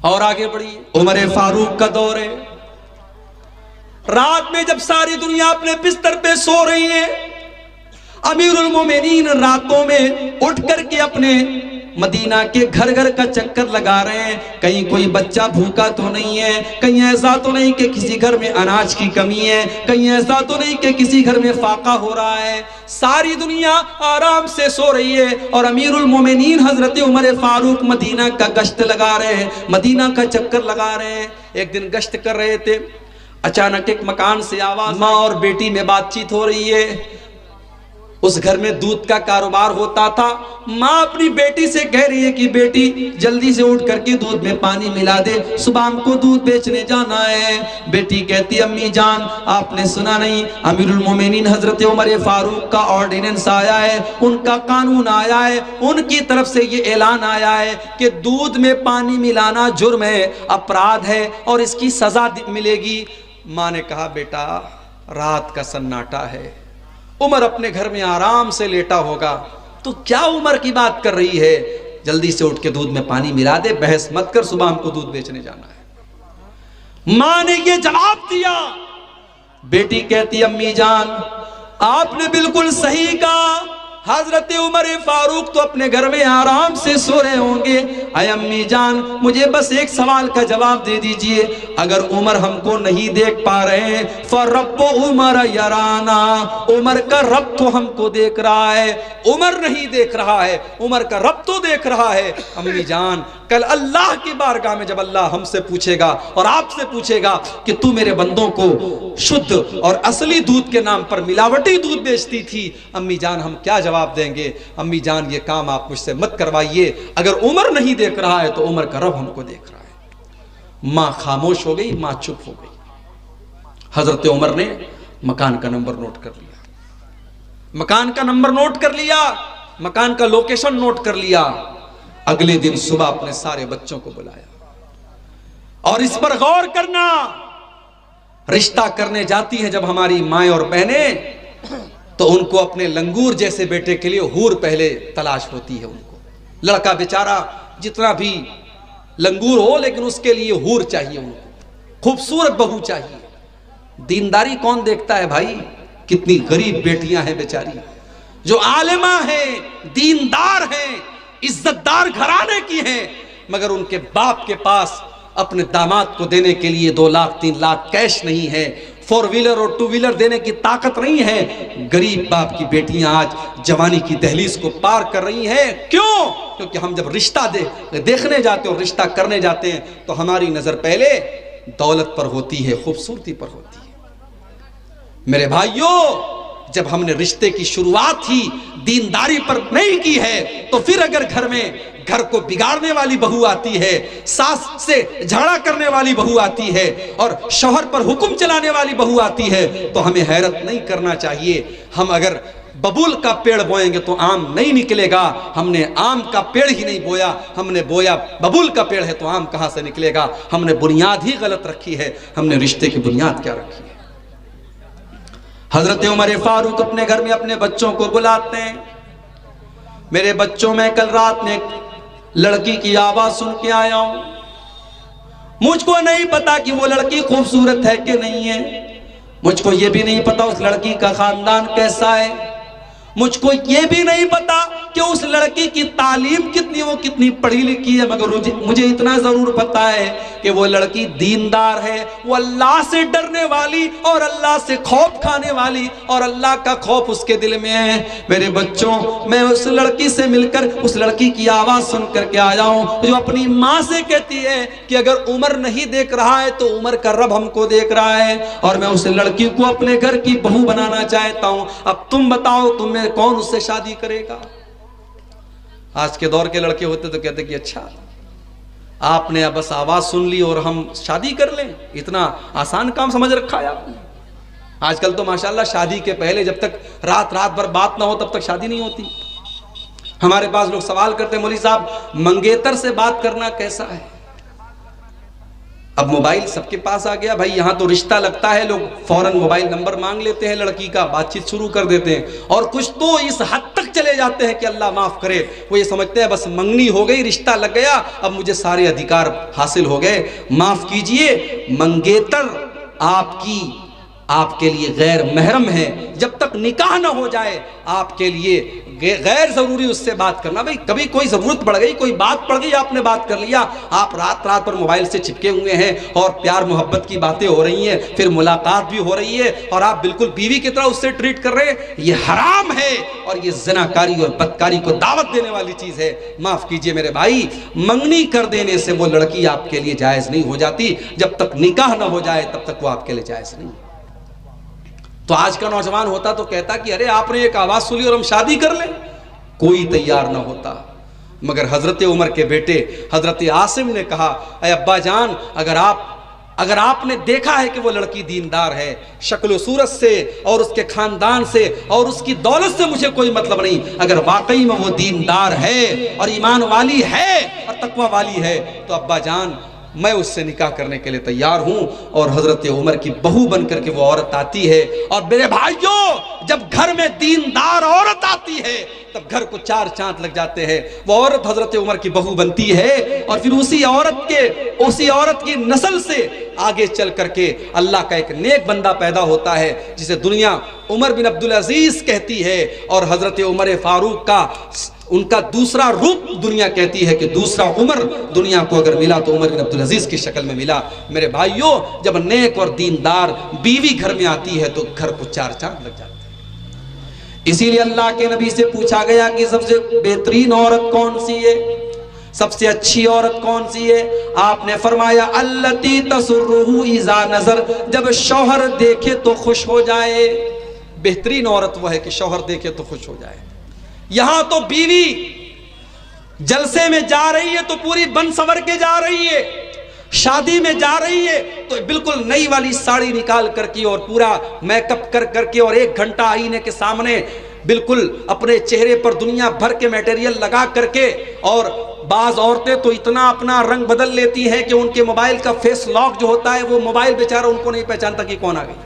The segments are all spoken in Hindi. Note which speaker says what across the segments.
Speaker 1: और आगे बढ़िए, उमर फारूक का दौर है। रात में जब सारी दुनिया अपने बिस्तर पे सो रही है, अमीरुल मोमिनीन रातों में उठ करके अपने मदीना के घर घर का चक्कर लगा रहे हैं, कहीं कोई बच्चा भूखा तो नहीं है, कहीं ऐसा तो नहीं कि किसी घर में अनाज की कमी है, कहीं ऐसा तो नहीं कि किसी घर में फाका हो रहा है। सारी दुनिया आराम से सो रही है और अमीरुल मोमिनीन हजरत उमर फारूक मदीना का गश्त लगा रहे हैं, मदीना का चक्कर लगा रहे हैं। एक दिन गश्त कर रहे थे, अचानक एक मकान से आवाज, माँ और बेटी में बातचीत हो रही है। उस घर में दूध का कारोबार होता था। माँ अपनी बेटी से कह रही है कि बेटी जल्दी से उठ करके दूध में पानी मिला दे, सुबह हमको दूध बेचने जाना है। बेटी कहती अम्मी जान आपने सुना नहीं, अमीरुल मोमिनीन हजरत उमर फारूक का ऑर्डिनेंस आया है, उनका कानून आया है, उनकी तरफ से ये ऐलान आया है कि दूध में पानी मिलाना जुर्म है, अपराध है और इसकी सजा मिलेगी। माँ ने कहा बेटा रात का सन्नाटा है, उमर अपने घर में आराम से लेटा होगा, तो क्या उमर की बात कर रही है, जल्दी से उठ के दूध में पानी मिला दे, बहस मत कर, सुबह हमको दूध बेचने जाना है। मां ने ये जवाब दिया। बेटी कहती अम्मी जान आपने बिल्कुल सही कहा, हजरत उमर फारूक तो अपने घर में आराम से सो रहे होंगे। अय अम्मी जान मुझे बस एक सवाल का जवाब दे दीजिए, अगर उमर हमको नहीं देख पा रहे हैं, फरब्बु उमर यराना, उमर का रब तो हमको देख रहा है, उमर नहीं देख रहा है, उमर का रब तो देख रहा है। अम्मी जान कल अल्लाह की बारगाह में जब अल्लाह हमसे पूछेगा और आपसे पूछेगा कि तू मेरे बंदों को शुद्ध और असली दूध के नाम पर मिलावटी दूध बेचती थी, अम्मी जान हम क्या जवाब देंगे? अम्मी जान ये काम आप मुझसे मत करवाइए, अगर उमर नहीं देख रहा है तो उमर का रब हमको देख रहा है। मां खामोश हो गई, मां चुप हो गई। हजरत उमर ने मकान का नंबर नोट कर लिया, मकान का नंबर नोट कर लिया, मकान का लोकेशन नोट कर लिया। अगले दिन सुबह अपने सारे बच्चों को बुलाया और इस पर गौर करना, रिश्ता करने जाती है जब हमारी माएं और बहनें तो उनको अपने लंगूर जैसे बेटे के लिए हूर पहले तलाश होती है। उनको लड़का बेचारा जितना भी लंगूर हो लेकिन उसके लिए हूर चाहिए, उनको खूबसूरत बहू चाहिए। दीनदारी कौन देखता है भाई? कितनी गरीब बेटियां हैं बेचारी जो आलिमा हैं, दीनदार हैं, इज्जतदार घराने की हैं, मगर उनके बाप के पास अपने दामाद को देने के लिए 2 लाख 3 लाख कैश नहीं है, 4 व्हीलर और 2 व्हीलर देने की ताकत नहीं है। गरीब बाप की बेटियां आज जवानी की दहलीज को पार कर रही हैं। क्यों? क्योंकि हम जब रिश्ता देखने जाते हैं और रिश्ता करने जाते हैं तो हमारी नजर पहले दौलत पर होती है, खूबसूरती पर होती है। मेरे भाइयों जब हमने रिश्ते की शुरुआत ही दीनदारी पर नहीं की है तो फिर अगर घर को बिगाड़ने वाली बहू आती है, सास से झगड़ा करने वाली बहू आती है और शौहर पर हुक्म चलाने वाली बहू आती है तो हमें हैरत नहीं करना चाहिए। हम अगर बबूल का पेड़ बोएंगे तो आम नहीं निकलेगा, हमने आम का पेड़ ही नहीं बोया, हमने बोया बबूल का पेड़ है तो आम कहां से निकलेगा? हमने बुनियाद ही गलत रखी है। हमने रिश्ते की बुनियाद क्या रखी है? हजरत उमर फारूक अपने घर में अपने बच्चों को बुलाते हैं। मेरे बच्चों, मैं कल रात में एक लड़की की आवाज सुन के आया हूं, मुझको नहीं पता कि वो लड़की खूबसूरत है कि नहीं है, मुझको ये भी नहीं पता उस लड़की का खानदान कैसा है, मुझको ये भी नहीं पता कि उस लड़की की तालीम कितनी, वो कितनी पढ़ी लिखी है, मगर मुझे इतना जरूर पता है कि वो लड़की दीनदार है, वो अल्लाह से डरने वाली और अल्लाह से खौफ खाने वाली और अल्लाह का खौफ उसके दिल में है। मेरे बच्चों, मैं उस लड़की से मिलकर उस लड़की की आवाज सुन करके आया हूं जो अपनी माँ से कहती है कि अगर उमर नहीं देख रहा है तो उमर का रब हमको देख रहा है और मैं उस लड़की को अपने घर की बहू बनाना चाहता हूं। अब तुम बताओ तुम्हें कौन उससे शादी करेगा? आज के दौर के लड़के होते तो कहते कि अच्छा आपने अब बस आवाज सुन ली और हम शादी कर लें, इतना आसान काम समझ रखा है आपने। आजकल तो माशाल्लाह शादी के पहले जब तक रात भर बात ना हो तब तक शादी नहीं होती। हमारे पास लोग सवाल करते हैं मौलवी साहब मंगेतर से बात करना कैसा है? अब मोबाइल सबके पास आ गया भाई, यहाँ तो रिश्ता लगता है, लोग फौरन मोबाइल नंबर मांग लेते हैं लड़की का, बातचीत शुरू कर देते हैं। और कुछ तो इस हद तक चले जाते हैं कि अल्लाह माफ करे, वो ये समझते हैं बस मंगनी हो गई, रिश्ता लग गया, अब मुझे सारे अधिकार हासिल हो गए। माफ कीजिए, मंगेतर आपके लिए गैर महरम है। जब तक निकाह ना हो जाए आपके लिए गैर जरूरी उससे बात करना। भाई कभी कोई जरूरत पड़ गई, कोई बात पड़ गई, आपने बात कर लिया, आप रात रात पर मोबाइल से चिपके हुए हैं और प्यार मोहब्बत की बातें हो रही हैं, फिर मुलाकात भी हो रही है और आप बिल्कुल बीवी की तरह उससे ट्रीट कर रहे हैं, ये हराम है और ये ज़नाकारी और बदकारी को दावत देने वाली चीज है। माफ कीजिए मेरे भाई, मंगनी कर देने से वो लड़की आपके लिए जायज नहीं हो जाती। जब तक निकाह ना हो जाए तब तक वो आपके लिए जायज नहीं। तो आज का नौजवान होता तो कहता कि अरे आपने एक आवाज सुनी और हम शादी कर लें, कोई तैयार ना होता। मगर हजरत उमर के बेटे हजरत आसिम ने कहा, अरे अब्बा जान, अगर आपने देखा है कि वो लड़की दीनदार है, शक्ल सूरत से और उसके खानदान से और उसकी दौलत से मुझे कोई मतलब नहीं, अगर वाकई में वो दीनदार है और ईमान वाली है और तकवा वाली है तो अब्बा जान मैं उससे निकाह करने के लिए तैयार हूं। और हजरत उमर की बहू बनकर के वो औरत आती है। और मेरे भाइयों, जब घर में दीनदार औरत आती है तब घर को चार चांद लग जाते हैं। वो औरत हजरत उमर की बहू बनती है और फिर उसी औरत की नस्ल से आगे चल करके अल्लाह का एक नेक बंदा पैदा होता है जिसे दुनिया उमर बिन अब्दुल अजीज कहती है। और हजरत उमर फारूक का उनका दूसरा रूप दुनिया कहती है कि दूसरा उमर दुनिया को अगर मिला तो उमर बिन अब्दुल अजीज की शक्ल में मिला। मेरे भाइयों, जब नेक और दीनदार बीवी घर में आती है तो घर को चार चांद लग जाते हैं। इसीलिए अल्लाह के नबी से पूछा गया कि सबसे बेहतरीन औरत कौन सी है, सबसे अच्छी औरत कौन सी है? आपने फरमाया अल्लती तसुर्रुहु इज़ा नज़र, जब शौहर देखे तो खुश हो जाए। बेहतरीन औरत वो है कि शौहर देखे तो खुश हो जाए। यहां तो बीवी जलसे में जा रही है तो पूरी बन सवर के जा रही है, शादी में जा रही है तो बिल्कुल नई वाली साड़ी निकाल करके और पूरा मेकअप कर करके और 1 घंटा आईने के सामने बिल्कुल अपने चेहरे पर दुनिया भर के मटेरियल लगा करके। और बाज औरतें तो इतना अपना रंग बदल लेती हैं कि उनके मोबाइल का फेस लॉक जो होता है वो मोबाइल बेचारा उनको नहीं पहचानता कि कौन आ गई।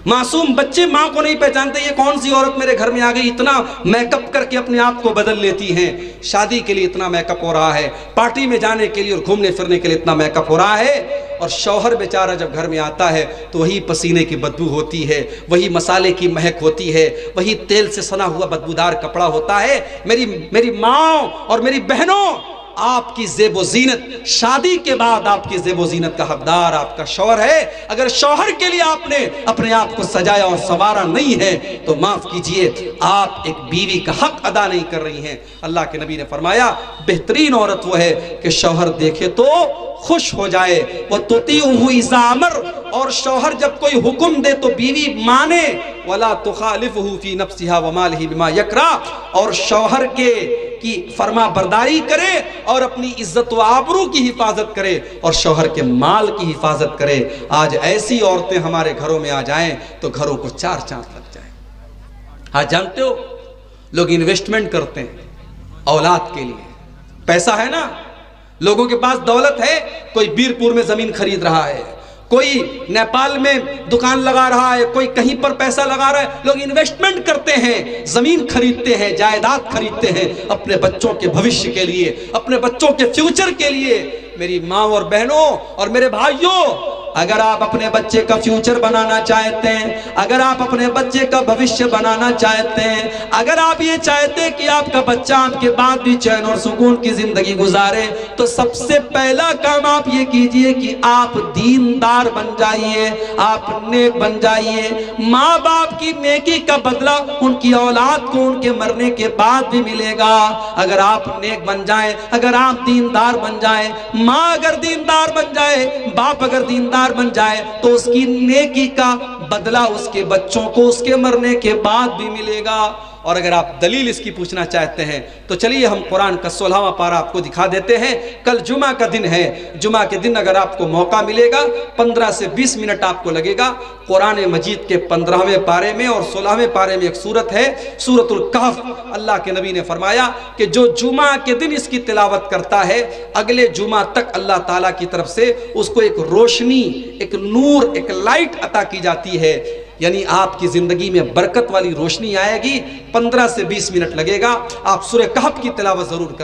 Speaker 1: मासूम बच्चे माँ को नहीं पहचानते ये कौन सी औरत मेरे घर में आ गई। इतना मेकअप करके अपने आप को बदल लेती हैं। शादी के लिए इतना मेकअप हो रहा है, पार्टी में जाने के लिए और घूमने फिरने के लिए इतना मेकअप हो रहा है। और शौहर बेचारा जब घर में आता है तो वही पसीने की बदबू होती है, वही मसाले की महक होती है, वही तेल से सना हुआ बदबूदार कपड़ा होता है। मेरी माँ और मेरी बहनों, आपकी ज़ेबो ज़ीनत, शादी के बाद आपकी ज़ेबो ज़ीनत का हकदार आपका शौहर है। अगर शौहर के लिए आपने अपने आप को सजाया और संवारा नहीं है तो माफ कीजिए, आप एक बीवी का हक अदा नहीं कर रही हैं। अल्लाह के नबी ने फरमाया बेहतरीन औरत वो है कि शौहर देखे तो खुश हो जाए। वो तुतीउहु इज़ा अमर, और शौहर जब कोई हुक्म दे तो बीवी माने। वला तुखालिफुहु फी नफ्सिहा व मालिही बिमा यकरा, और शौहर की फरमा बरदारी करे और अपनी इज्जत व आबरू की हिफाजत करे और शौहर के माल की हिफाजत करे। आज ऐसी औरतें हमारे घरों में आ जाएं तो घरों को चार चांद लग जाए। आज जानते हो लोग इन्वेस्टमेंट करते हैं औलाद के लिए, पैसा है ना, लोगों के पास दौलत है। कोई बीरपुर में जमीन खरीद रहा है, कोई नेपाल में दुकान लगा रहा है, कोई कहीं पर पैसा लगा रहा है। लोग इन्वेस्टमेंट करते हैं, जमीन खरीदते हैं, जायदाद खरीदते हैं अपने बच्चों के भविष्य के लिए, अपने बच्चों के फ्यूचर के लिए। मेरी माँ और बहनों और मेरे भाइयों, अगर आप अपने बच्चे का फ्यूचर बनाना चाहते हैं, अगर आप अपने बच्चे का भविष्य बनाना चाहते हैं, अगर आप ये चाहते हैं कि आपका बच्चा आपके बाद भी चैन और सुकून की जिंदगी गुजारे, तो सबसे पहला काम आप ये कीजिए कि आप दीनदार बन जाइए, आप नेक बन जाइए। माँ बाप की नेकी का बदला उनकी औलाद को उनके मरने के बाद भी मिलेगा। अगर आप नेक बन जाएं, अगर आप दीनदार बन जाएं, माँ अगर दीनदार बन जाए, बाप अगर दीनदार बन जाए, तो उसकी नेकी का बदला उसके बच्चों को उसके मरने के बाद भी मिलेगा। और अगर आप दलील इसकी पूछना चाहते हैं तो चलिए हम कुरान का 16वां पारा आपको दिखा देते हैं। कल जुमा का दिन है, जुमा के दिन अगर आपको मौका मिलेगा 15 से 20 मिनट आपको लगेगा। कुरान मजीद के 15वें पारे में और 16वें पारे में एक सूरत है, सूरतुल कहफ। अल्लाह के नबी ने फरमाया कि जो जुमा के दिन इसकी तिलावत करता है, अगले जुमा तक अल्लाह ताला की तरफ से उसको एक रोशनी, एक नूर, एक लाइट अता की जाती है। यानी आपकी जिंदगी में बरकत वाली रोशनी आएगी। 15 से 20 मिनट लगेगा। आप सूरह कहफ की तिलावत जरूर करें।